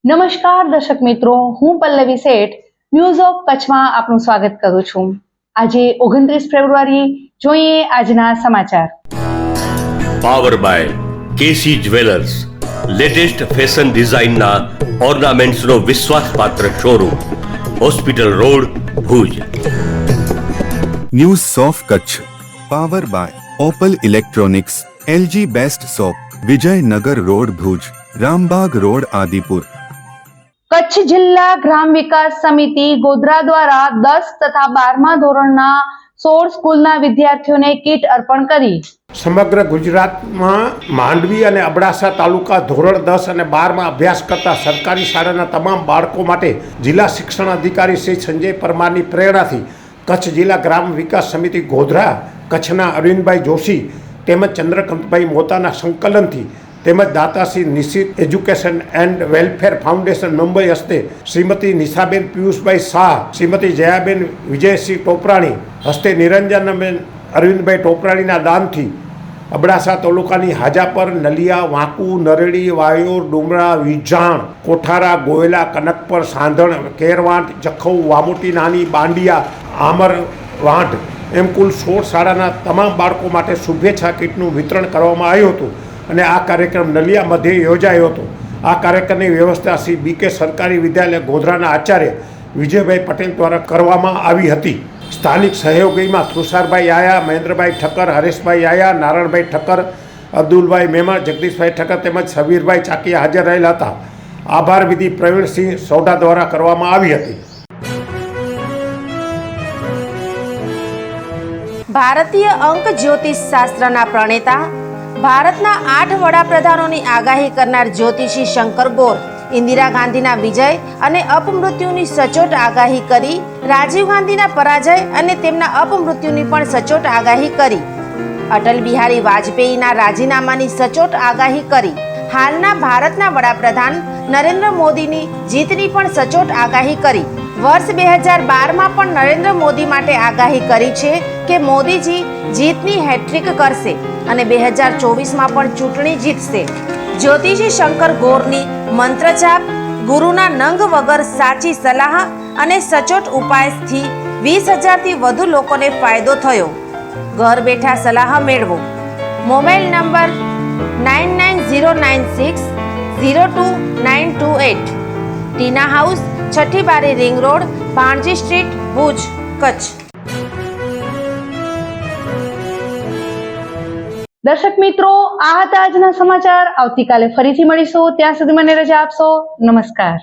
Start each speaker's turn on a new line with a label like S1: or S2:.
S1: નમસ્કાર દર્શક મિત્રો, હું પલ્લવી શેઠ ન્યૂઝ ઓફ કચ્છમાં આપનું સ્વાગત કરું છું। આજે 29 ફેબ્રુઆરી જોઈએ આજના સમાચાર।
S2: Power by KC jewellers, latest fashion ડિઝાઇનના ઓર્નામેન્ટ્સનો વિશ્વાસપાત્ર showroom, hospital road, Bhuj.
S3: News of Kutch power by Opal electronics, LG best shop, Vijaynagar road, Bhuj, Rambag road, Adipur.
S1: Kutch જિલ્લા ગ્રામ વિકાસ સમિતિ ગોધરા દ્વારા 10 તથા 12મા ધોરણના 16 સ્કૂલના વિદ્યાર્થીઓને કીટ અર્પણ કરી।
S4: સમગ્ર ગુજરાતમાં માંડવી અને અબડાસા તાલુકા ધોરણ 10 અને 12માં અભ્યાસ કરતા સરકારી શાળાના તમામ બાળકો માટે જિલ્લા શિક્ષણ અધિકારી શ્રી સંજય પરમારની પ્રેરણાથી કચ્છ જિલ્લા ગ્રામ વિકાસ સમિતિ ગોધરા કચ્છના અરવિંદભાઈ જોશી તેમજ ચંદ્રકાંતભાઈ મોતાના સંકલનથી તેમજ દાતાશ્રી Nishit education and welfare foundation Mumbai હસ્તે શ્રીમતી નિશાબેન પિયુષભાઈ શાહ, શ્રીમતી જયાબેન વિજયસિંહ ટોપરાણી હસ્તે નિરંજનબેન અરવિંદભાઈ ટોપરાણીના દાનથી અબડાસા તાલુકાની હાજાપર, નલિયા, વાંકુ, નરેડી, વાયોર, ડુમરા, વિજાણ, કોઠારા, ગોયલા, કનકપર, સાંધણ, કેરવાંટ, જખૌ, વામોટી નાની, બાંડિયા, આમર વાંઢ એમ કુલ 16 શાળાના તમામ બાળકો માટે શુભેચ્છા કીટનું વિતરણ કરવામાં આવ્યું હતું અને આ કાર્યક્રમ નલિયા મધ્યે યોજાયો હતો। આ કાર્યક્રમની વ્યવસ્થા શ્રી બીકે સરકારી વિદ્યાલય ગોધરાના આચાર્ય વિજયભાઈ પટેલ દ્વારા કરવામાં આવી હતી। સ્થાનિક સહયોગીમાં તુષારભાઈ આયા, મહેન્દ્રભાઈ ઠક્કર, હરેશભાઈ આયા, નારાયણભાઈ ઠક્કર, અબ્દુલભાઈ મેમણ, જગદીશભાઈ ઠક્કર તેમજ સબીરભાઈ ચાકીયા હાજર રહેલા હતા। આભાર વિધિ પ્રવીણસિંહ સોઢા દ્વારા કરવામાં આવી હતી।
S5: ભારતીય અંક જ્યોતિષ શાસ્ત્રના પ્રણેતા, ભારતના 8 વડાપ્રધાનોની આગાહી કરનાર જ્યોતિષી શંકર ગોર ઇન્દિરા ગાંધીના વિજય અને અપમૃત્યુની સચોટ આગાહી કરી, રાજીવ ગાંધીના પરાજય અને તેમના અપમૃત્યુની પણ સચોટ આગાહી કરી, અટલ બિહારી વાજપેયીના રાજીનામાની સચોટ આગાહી કરી, હાલના ભારતના વડાપ્રધાન નરેન્દ્ર મોદીની જીતની પણ સચોટ આગાહી કરી। વર્ષ 2012માં પણ નરેન્દ્ર મોદી માટે આગાહી કરી છે કે મોદીજી જીતની હેટ્રિક કરશે અને 2024માં પણ ચૂંટણી જીતશે। જ્યોતિષી શંકર ગોરની મંત્રજાપ, ગુરુના નંગ વગર સાચી સલાહ અને સચોટ ઉપાયથી 20,000થી વધુ લોકોને ફાયદો થયો। ઘર બેઠા સલાહ મેળવો। Mobile number 9909602928। ટીના હાઉસ, છઠ્ઠી બારી ring road, Bhanji street, Bhuj, Kutch.
S1: દર્શક મિત્રો, આ હતા આજના સમાચાર। આવતીકાલે ફરીથી મળીશું, ત્યાં સુધી મને રજા આપશો। નમસ્કાર।